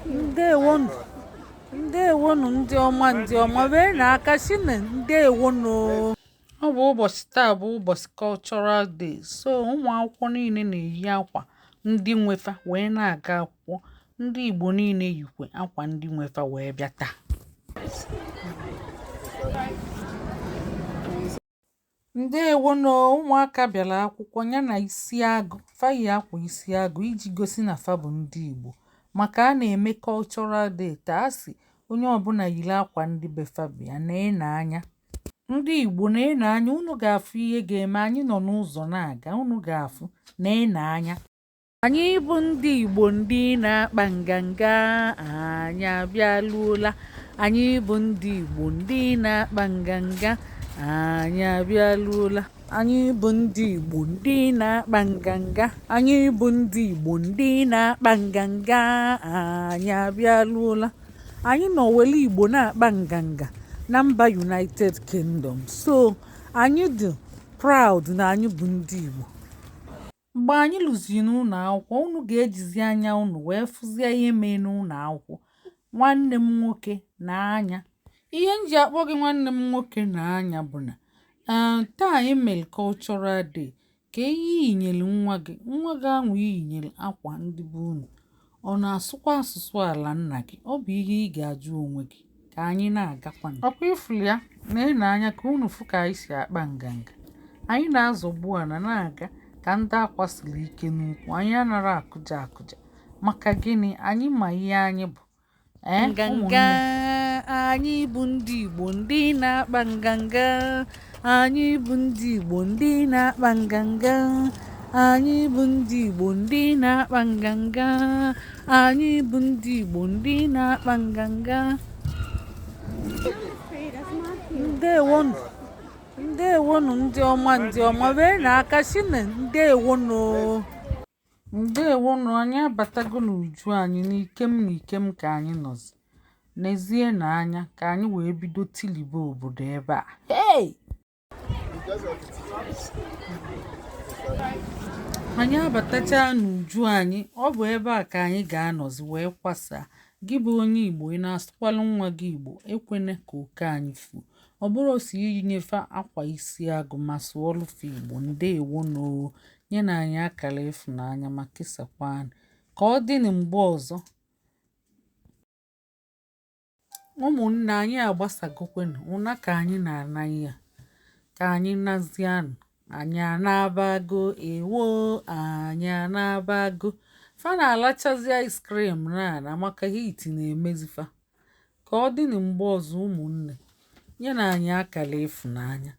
Ndewonu, ndewonu ndị ọma wee na-aka shine ndewonu. Ọ bụ ụbọchị taa bụ ụbọchị Cultural Day, so ụmụ akwụkwọ niile na-eyi akwa ndị nwefa wee na-aga akwụkwọ. Ndị Igbo niile yikwe akwa ndị nwefa wee bịa taa. Ndewonu, ụmụaka bịara akwụkwọ ya na ISI-AGU. Fa yi akwa ISI-AGU iji gosi na fa bụ ndị Igbo. Maka a na-eme Cultural Day taa, asị onye ọbụla yiri akwa ndị befa bịa na-ene anya. Ndị Igbo na-ene anya, unu ga-afụ ihe ga-eme. Anyị nọ n'ụzọ na-aga, unu ga-afụ na-ene anya. Anyị bụ ndị Igbo ndị na-akpa nganga, anyị abịaluola. Anyị bụ ndị Igbo ndị na-akpa nganga, anyị abịaluola. Anyị bụ ndị Igbo ndị na-akpa nganga. Anyị bụ ndị Igbo ndị na-akpa nganga, anyị abịaluola. Anyị nọ wele Igbo na-akpa nganga na mba United Kingdom, so anyị dị proud na anyị bụ ndị Igbo. Mgbe anyị lụziri n'ụlọ akwụkwọ, unu ga-ejizi anya unu wee fụzie ihe mee n'ụlọ akwụkwọ. Nwanne m nwoke na-anya. Ihe m ji akpọ gị nwanne m nwoke na-anya bụ na taa anyị mere Cultural Day. Ka ihe iyinyere nwa gị ahụ iyinyere akwa ndị bụ unu, ọ na-asụkwa asụsụ ala nna gị? Ọ bụ ihe ị ga-ajụ onwe gị ka anyị na-agakwa. Ọkwa ifuru ya na-ene anya ka unu fụ ka anyị si akpa nganga. Anyị na-azọgbu ala na-aga ka ndị akwa siri ike n'ukwu. Anyị anara akụja maka gịnị? Anyị ma ihe anyị bụ. Nganga, anyị bụ ndị Igbo ndị na-akpa nganga. Anyị bụ ndị Igbo ndị na-akpa nganga. Anyị bụ ndị Igbo ndị na-akpa nganga. Anyị bụ ndị Igbo ndị na-akpa nganga. Ndewonu, ndewonu ndị ọma wee na-aka shine ndewonu. Ndewonu, anyị abatago n'uju anyị n'ikem ka anyị nọzi. N'ezie na anya ka anyị wee bido tilibe obodo ebe a. Hey! Anyị abatacha n'uju anyị, ọ bụ ebe a ka anyị ga-anọzi wee kwasaa. Gị bụ onye Igbo, ị na-asụkwalụ nwa gị Igbo, ekwene ka oke anyị fuo. Ọ bụrụ osi iyinyefe akwa ISI-AGU ma sụọlụfe Igbo. Ndewonu, nye na anyị akara ịfụnanya ma kesakwanụ ka ọ dị na mgbe ọzọ. Ụmụnne anyị agbasagokwenụ ụna ka anyị na-anaghị ya, ka anyị nazianụ. Anyị anabago, ewo, anyị anabago. Fa na-alachazi ice cream na maka heat na-emezifa. Ka ọ dị na mgbe ọzọ ụmụnne, nye na anyị akara ịfụnanya.